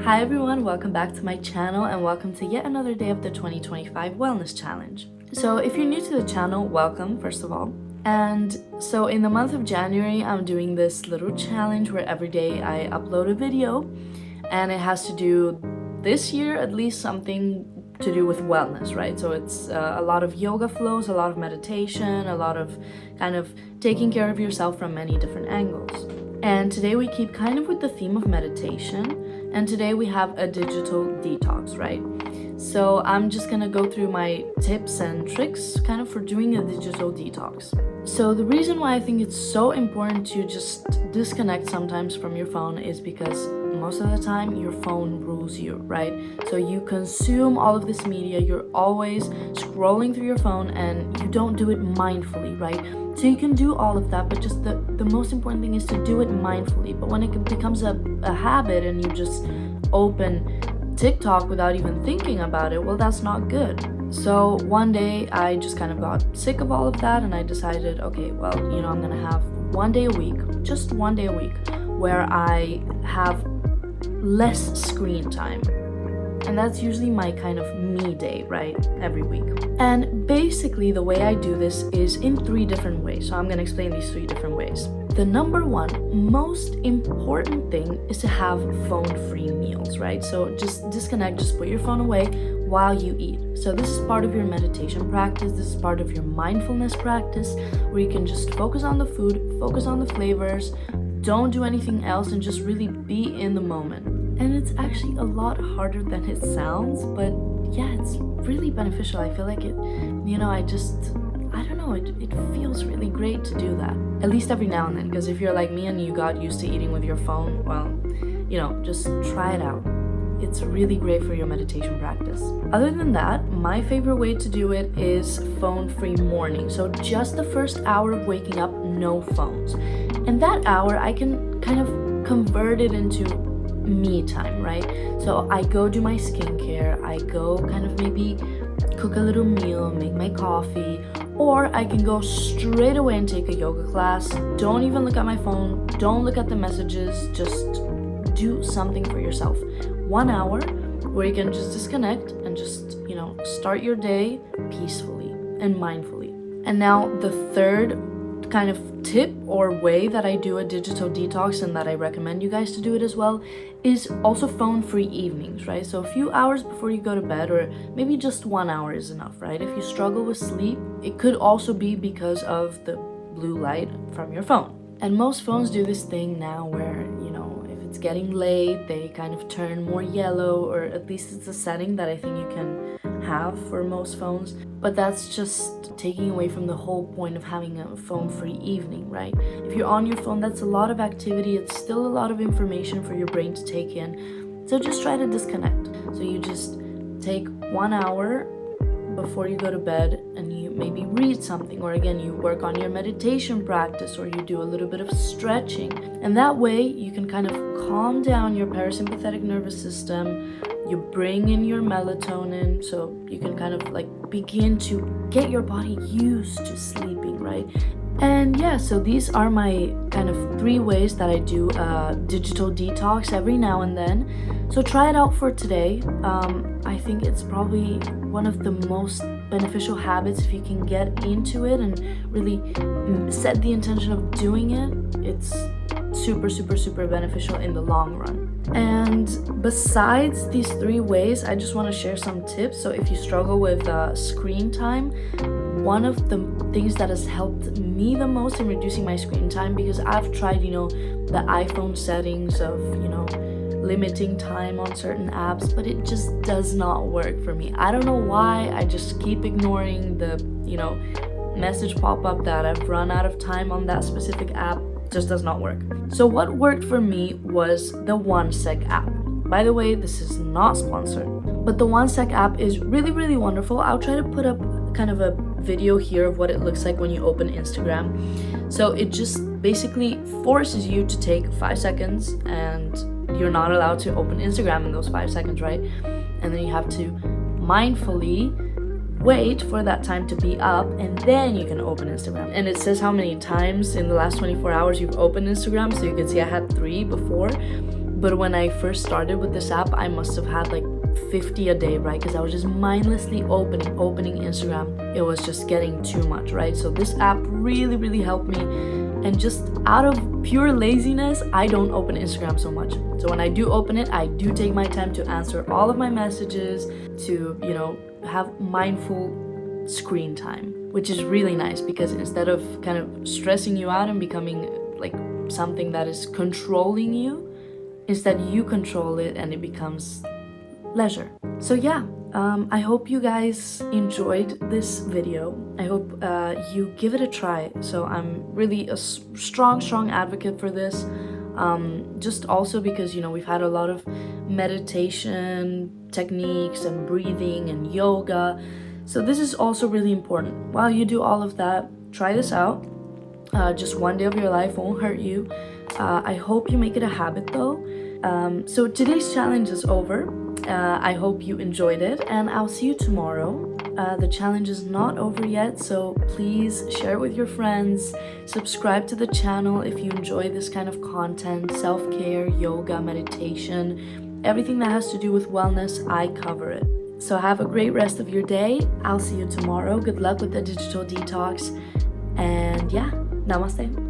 Hi everyone, welcome back to my channel and welcome to yet another day of the 2025 Wellness Challenge. So if you're new to the channel, welcome first of all. And so in the month of January, I'm doing this little challenge where every day I upload a video and it has to do, this year at least, something to do with wellness, right? So it's a lot of yoga flows, a lot of meditation, a lot of kind of taking care of yourself from many different angles. And today we keep kind of with the theme of meditation. And today we have a digital detox, right? So I'm just gonna go through my tips and tricks kind of for doing a digital detox. So the reason why I think it's so important to just disconnect sometimes from your phone is because most of the time your phone rules you, right? So you consume all of this media, you're always scrolling through your phone and you don't do it mindfully, right? So you can do all of that, but just the most important thing is to do it mindfully. But when it becomes a habit and you just open TikTok without even thinking about it, well, that's not good. So one day I just kind of got sick of all of that and I decided, okay, well, I'm gonna have one day a week, just one day a week, where I have less screen time. And that's usually my kind of me day, right? Every week. And basically the way I do this is in 3 different ways. So I'm gonna explain these 3 different ways. The number one most important thing is to have phone-free meals, right? So just disconnect, just put your phone away while you eat. So this is part of your meditation practice, this is part of your mindfulness practice, where you can just focus on the food, focus on the flavors, don't do anything else and just really be in the moment. And it's actually a lot harder than it sounds, but yeah, it's really beneficial. I feel like it, I don't know, it feels really great to do that. At least every now and then, because if you're like me and you got used to eating with your phone, well, just try it out. It's really great for your meditation practice. Other than that, my favorite way to do it is phone-free morning. So just the first hour of waking up, no phones. And that hour, I can kind of convert it into me time, right? So I go do my skincare, I go kind of maybe cook a little meal, make my coffee, or I can go straight away and take a yoga class. Don't even look at my phone, don't look at the messages, just do something for yourself. 1 hour where you can just disconnect and just, start your day peacefully and mindfully. And now the third kind of tip or way that I do a digital detox, and that I recommend you guys to do it as well, is also phone-free evenings, right? So a few hours before you go to bed, or maybe just 1 hour is enough, right? If you struggle with sleep, it could also be because of the blue light from your phone. And most phones do this thing now where, if it's getting late, they kind of turn more yellow, or at least it's a setting that I think you can have for most phones. But that's just taking away from the whole point of having a phone-free evening, right? If you're on your phone, that's a lot of activity. It's still a lot of information for your brain to take in. So just try to disconnect. So you just take 1 hour before you go to bed and you maybe read something, or again, you work on your meditation practice, or you do a little bit of stretching. And that way you can kind of calm down your parasympathetic nervous system. You bring in your melatonin, so you can kind of like begin to get your body used to sleeping, right? And yeah, so these are my kind of 3 ways that I do a digital detox every now and then. So try it out for today. I think it's probably one of the most beneficial habits. If you can get into it and really set the intention of doing it, it's super, super, super beneficial in the long run. And besides these 3 ways, I just want to share some tips. So if you struggle with screen time, one of the things that has helped me the most in reducing my screen time, because I've tried, the iPhone settings of, limiting time on certain apps, but it just does not work for me. I don't know why. I just keep ignoring the, message pop-up that I've run out of time on that specific app. Just does not work. So what worked for me was the 1sec app. By the way, this is not sponsored, but the 1sec app is really, really wonderful. I'll try to put up kind of a video here of what it looks like when you open Instagram. So it just basically forces you to take 5 seconds, and you're not allowed to open Instagram in those 5 seconds, right? And then you have to mindfully wait for that time to be up, and then you can open Instagram. And it says how many times in the last 24 hours you've opened Instagram, so you can see I had 3 before. But when I first started with this app, I must have had like 50 a day, right? Because I was just mindlessly opening Instagram. It was just getting too much, right? So this app really helped me. And just out of pure laziness, I don't open Instagram so much. So when I do open it, I do take my time to answer all of my messages, to, you know, have mindful screen time, which is really nice, because instead of kind of stressing you out and becoming like something that is controlling you, instead you control it and it becomes leisure. So yeah, I hope you guys enjoyed this video. I hope you give it a try. So I'm really a strong advocate for this. Just also because, you know, we've had a lot of meditation techniques and breathing and yoga. So this is also really important. While you do all of that, try this out. Just one day of your life won't hurt you. I hope you make it a habit though. So today's challenge is over. I hope you enjoyed it, and I'll see you tomorrow. The challenge is not over yet, so please share it with your friends. Subscribe to the channel if you enjoy this kind of content, self-care, yoga, meditation, everything that has to do with wellness, I cover it. So have a great rest of your day. I'll see you tomorrow. Good luck with the digital detox, and yeah, namaste.